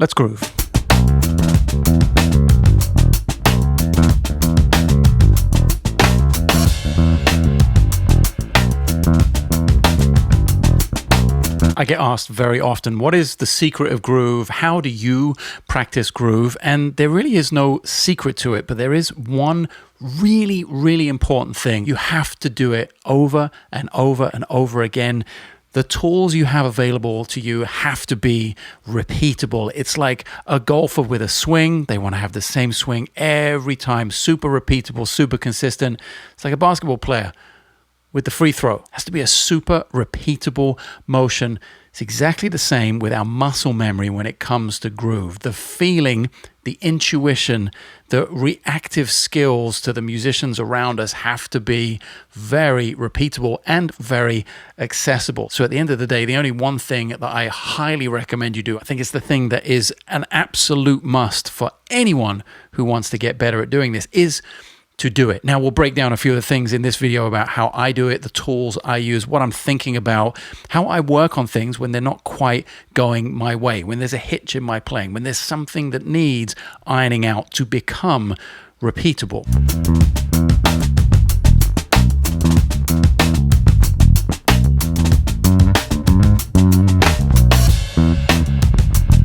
Let's groove. I get asked very often, what is the secret of groove? How do you practice groove? And there really is no secret to it, but there is one really, really important thing. You have to do it over and over and over again. The tools you have available to you have to be repeatable. It's like a golfer with a swing. They want to have the same swing every time, super repeatable, super consistent. It's like a basketball player with the free throw. It has to be a super repeatable motion. It's exactly the same with our muscle memory when it comes to groove. The feeling, the intuition, the reactive skills to the musicians around us have to be very repeatable and very accessible. So at the end of the day, the only one thing that I highly recommend you do, I think it's the thing that is an absolute must for anyone who wants to get better at doing this, is to do it. Now, we'll break down a few of the things in this video about how I do it, the tools I use, what I'm thinking about, how I work on things when they're not quite going my way, when there's a hitch in my playing, when there's something that needs ironing out to become repeatable.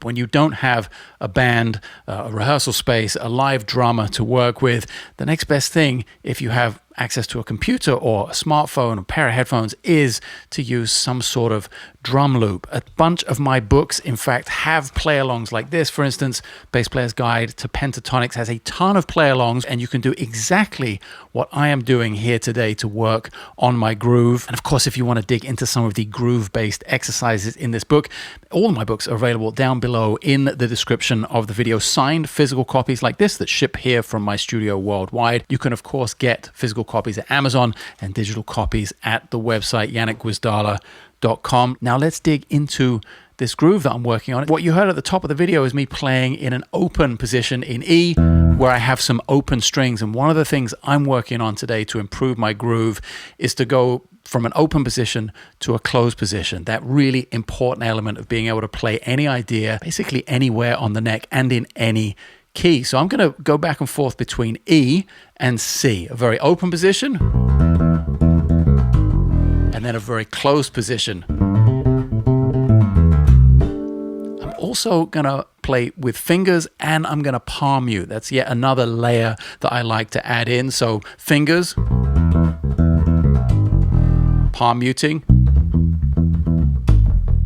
When you don't have a band, a rehearsal space, a live drummer to work with, the next best thing, if you have access to a computer or a smartphone or a pair of headphones, is to use some sort of drum loop. A bunch of my books, in fact, have play-alongs like this. For instance, Bass Player's Guide to Pentatonics has a ton of play-alongs, and you can do exactly what I am doing here today to work on my groove. And of course, if you want to dig into some of the groove-based exercises in this book, all of my books are available down below in the description of the video. Signed physical copies like this that ship here from my studio worldwide. You can, of course, get physical copies at Amazon and digital copies at the website yannickguizdala.com. Now let's dig into this groove that I'm working on. What you heard at the top of the video is me playing in an open position in E, where I have some open strings. And one of the things I'm working on today to improve my groove is to go from an open position to a closed position. That really important element of being able to play any idea, basically anywhere on the neck and in any key. So I'm going to go back and forth between E and C, a very open position, and then a very closed position. I'm also going to play with fingers, and I'm going to palm mute. That's yet another layer that I like to add in. So fingers, palm muting,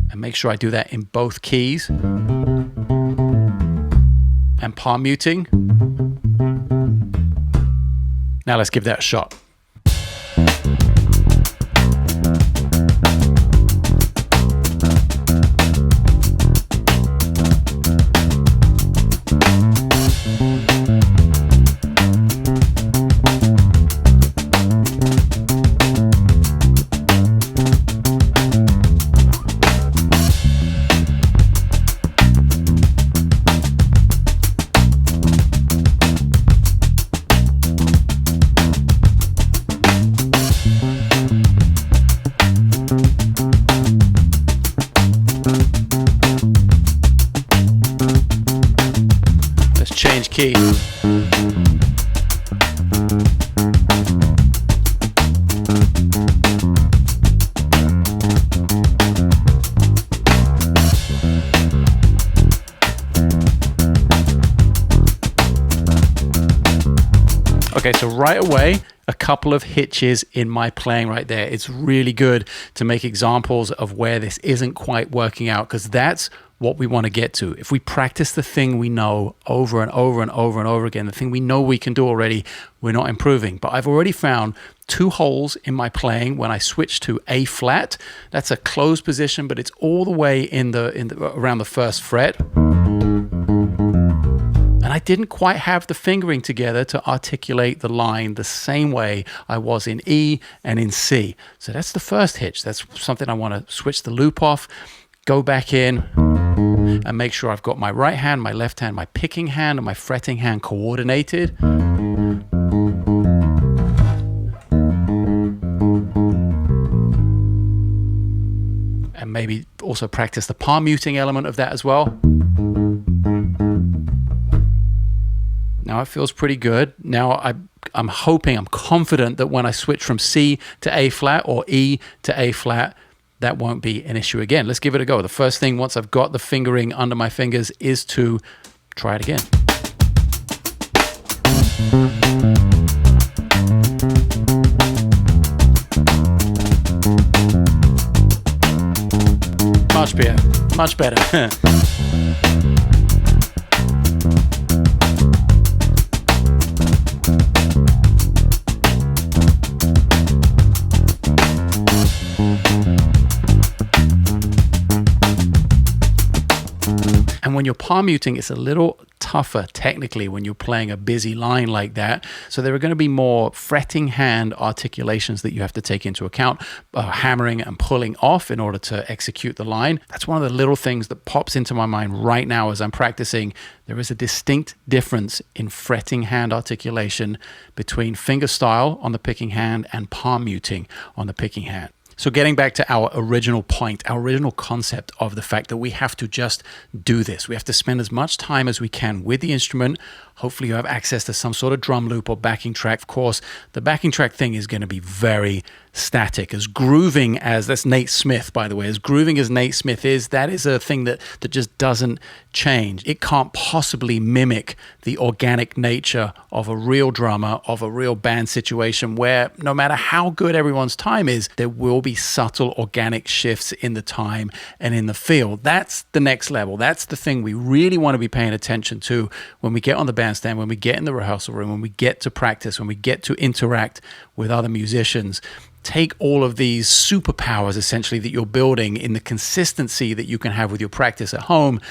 and make sure I do that in both keys. And palm muting. Now let's give that a shot. Change key. Okay, so right away, a couple of hitches in my playing right there. It's really good to make examples of where this isn't quite working out, because that's what we want to get to. If we practice the thing we know over and over and over and over again, the thing we know we can do already, we're not improving. But I've already found two holes in my playing when I switch to A flat. That's a closed position, but it's all the way in the around the first fret. And I didn't quite have the fingering together to articulate the line the same way I was in E and in C. So that's the first hitch. That's something I want to switch the loop off, go back in, and make sure I've got my right hand, my left hand, my picking hand, and my fretting hand coordinated. And maybe also practice the palm muting element of that as well. Now it feels pretty good. Now I'm confident that when I switch from C to A flat or E to A flat, that won't be an issue again. Let's give it a go. The first thing, once I've got the fingering under my fingers, is to try it again. Much better. And when you're palm muting, it's a little tougher technically when you're playing a busy line like that. So there are going to be more fretting hand articulations that you have to take into account, hammering and pulling off in order to execute the line. That's one of the little things that pops into my mind right now as I'm practicing. There is a distinct difference in fretting hand articulation between fingerstyle on the picking hand and palm muting on the picking hand. So getting back to our original point, our original concept of the fact that we have to just do this. We have to spend as much time as we can with the instrument. Hopefully you have access to some sort of drum loop or backing track. Of course, the backing track thing is going to be very static. As grooving as, that's Nate Smith, by the way, as grooving as Nate Smith is, that is a thing that just doesn't change. It can't possibly mimic the organic nature of a real drummer, of a real band situation where no matter how good everyone's time is, there will be subtle organic shifts in the time and in the feel. That's the next level. That's the thing we really want to be paying attention to when we get on the bandstand, when we get in the rehearsal room, when we get to practice, when we get to interact with other musicians. Take all of these superpowers essentially that you're building in the consistency that you can have with your practice at home,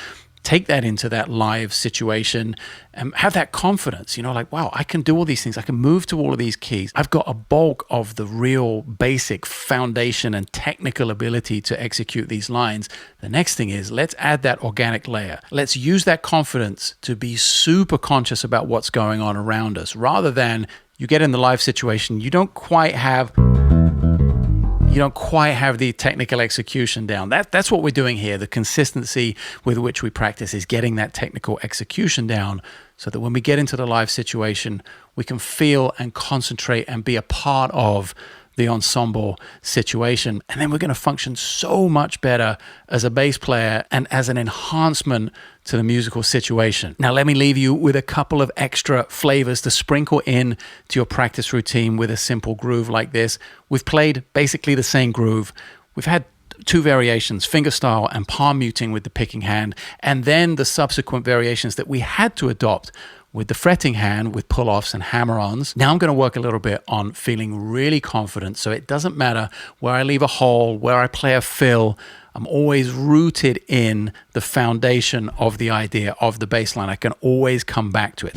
take that into that live situation and have that confidence, like, wow, I can do all these things. I can move to all of these keys. I've got a bulk of the real basic foundation and technical ability to execute these lines. The next thing is, let's add that organic layer. Let's use that confidence to be super conscious about what's going on around us, rather than you get in the live situation, you don't quite have the technical execution down. That's what we're doing here. The consistency with which we practice is getting that technical execution down so that when we get into the live situation, we can feel and concentrate and be a part of the ensemble situation. And then we're going to function so much better as a bass player and as an enhancement to the musical situation. Now, let me leave you with a couple of extra flavors to sprinkle in to your practice routine with a simple groove like this. We've played basically the same groove. We've had two variations, fingerstyle and palm muting with the picking hand, and then the subsequent variations that we had to adopt with the fretting hand, with pull-offs and hammer-ons. Now I'm going to work a little bit on feeling really confident, so it doesn't matter where I leave a hole, where I play a fill, I'm always rooted in the foundation of the idea of the bass line. I can always come back to it.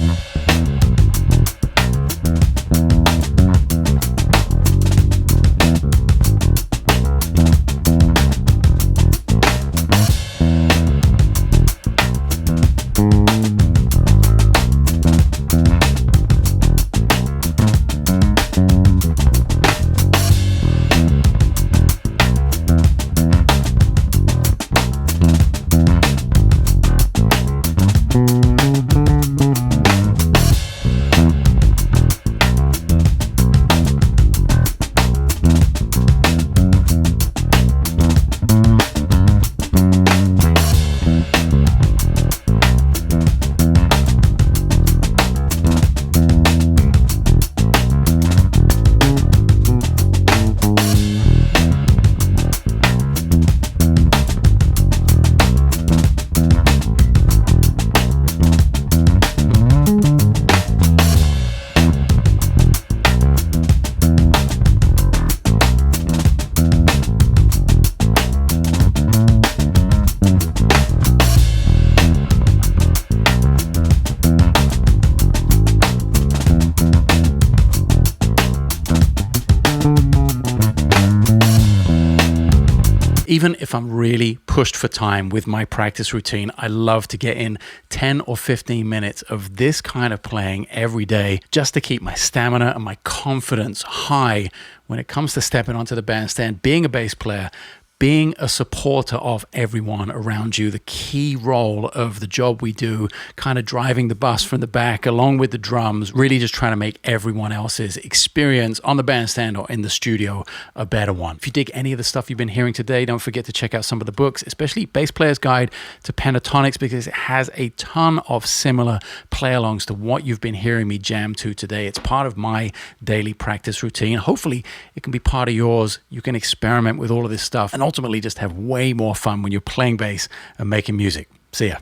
Even if I'm really pushed for time with my practice routine, I love to get in 10 or 15 minutes of this kind of playing every day just to keep my stamina and my confidence high when it comes to stepping onto the bandstand, being a bass player, being a supporter of everyone around you, the key role of the job we do, kind of driving the bus from the back along with the drums, really just trying to make everyone else's experience on the bandstand or in the studio a better one. If you dig any of the stuff you've been hearing today, don't forget to check out some of the books, especially Bass Player's Guide to Pentatonics, because it has a ton of similar play-alongs to what you've been hearing me jam to today. It's part of my daily practice routine. Hopefully it can be part of yours. You can experiment with all of this stuff and ultimately just have way more fun when you're playing bass and making music. See ya.